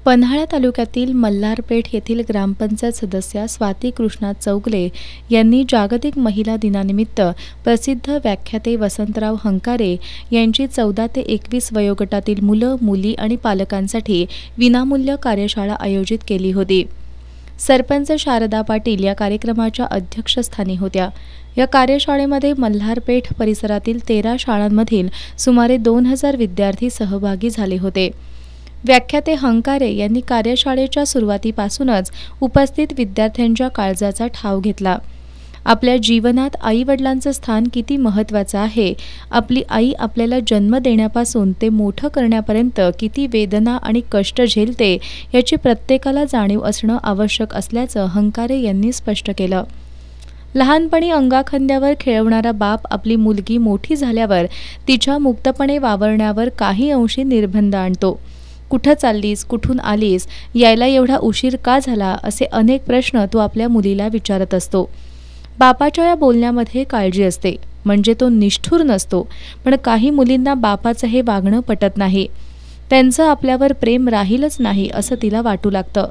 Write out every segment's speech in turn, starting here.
पन्हाळा तालुक्यातील मल्हारपेठ येथील ग्रामपंचायत सदस्या स्वाती कृष्णा चौगले यांनी जागतिक महिला दिनानिमित्त प्रसिद्ध व्याख्याते वसंतराव हंकारे यांची 14 ते 21 वयोगटातील मुलं, मुली आणि पालकांसाठी विनामूल्य कार्यशाळा आयोजित केली होती। सरपंच शारदा पाटील या कार्यक्रमाच्या अध्यक्षस्थानी होत्या। या कार्यशाळेमध्ये मल्हारपेठ परिसरातील 13 शाळांमधील सुमारे 2000 विद्यार्थी सहभागी झाले होते। व्याख्याते हंकारे यांनी कार्यशाळेच्या सुरुवातीपासूनच उपस्थित विद्यार्थ्यांच्या काळजाचा ठाव घेतला। आपल्या जीवनात आई-वडिलांचं स्थान किती महत्त्वाचं आहे, आपली आई आपल्याला जन्म देण्यापासून ते मोठं करण्यापर्यंत किती वेदना आणि कष्ट झेलते याची प्रत्येकाला जाणीव असणं आवश्यक असल्याचं हंकारे यांनी स्पष्ट केलं। लहानपणी अंगाखांद्यावर खेळवणारा बाप आपली मुलगी मोठी झाल्यावर तिच्या मुक्तपणे वावरण्यावर काही अंशी निर्बंध आणतो। कुठं चाललीस, कुठून आलीस, यायला एवढा उशीर का झाला, असे अनेक प्रश्न तो आपल्या मुलीला विचारत असतो। बापाच्या या बोलण्यामध्ये काळजी असते, म्हणजे तो निष्ठुर नसतो, पण काही मुलींना बापाचं हे वागणं पटत नाही। त्यांचं आपल्यावर प्रेम राहीलच नाही असं तिला वाटू लागतं।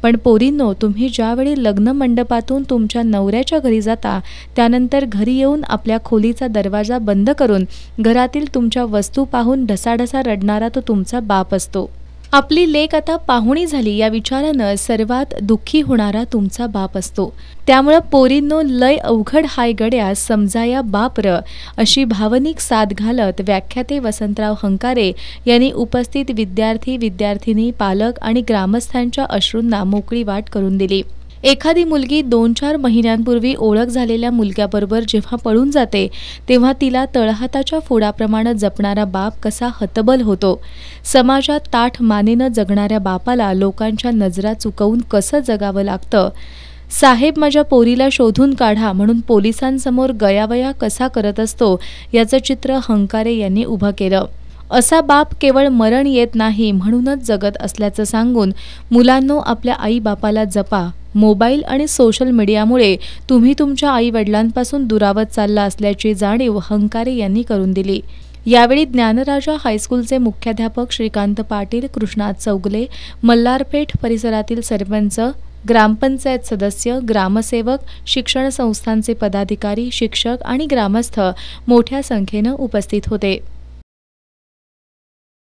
पण पोरींनो, तुम्ही ज्यावेळी लग्न मंडपातून तुमच्या नवऱ्याच्या घरी जाता, त्यानंतर घरी येऊन आपल्या खोलीचा दरवाजा बंद करून घरातील तुमच्या वस्तू पाहून ढसाढसा रडणारा तो तुमचा बाप असतो। आपली लेक आता पाहुणी झाली या विचारानं सर्वात दुःखी होणारा तुमचा बाप असतो। त्यामुळे पोरींनो, लय अवघड हाय गड्या, समजाया बाप र, अशी भावनिक साथ घालत व्याख्याते वसंतराव हंकारे यांनी उपस्थित विद्यार्थी, विद्यार्थिनी, पालक आणि ग्रामस्थांच्या अश्रूंना मोकळी वाट करून दिली। एखादी मुलगी 2-4 महिन्यांपूर्वी ओळख झालेल्या मुलग्याबरोबर जेव्हा पळून जाते, तेव्हा तिला तळहाताच्या फोडाप्रमाणे जपणारा बाप कसा हतबल होतो। समाजात ताठ मानेनं जगणाऱ्या बापाला लोकांच्या नजरा चुकवून कसं जगावं लागतं। साहेब, माझ्या पोरीला शोधून काढा म्हणून पोलिसांसमोर गयावया कसा करत असतो, याचं चित्र हंकारे यांनी उभं केलं। असा बाप केवळ मरण येत नाही म्हणूनच जगत असल्याचं सांगून, मुलांनो, आपल्या आई-बापाला जपा। मोबाईल आणि सोशल मीडियामुळे तुम्ही तुमच्या आई-वडिलांपासून दुरावत चालला असल्याची जाणीव हंकारे यांनी करून दिली। यावेळी ज्ञानराजा हायस्कूलचे मुख्याध्यापक श्रीकांत पाटील, कृष्णा चौगले, मल्हारपेठ परिसरातील सरपंच, ग्रामपंचायत सदस्य, ग्रामसेवक, शिक्षण संस्थांचे पदाधिकारी, शिक्षक आणि ग्रामस्थ मोठ्या संख्येनं उपस्थित होते।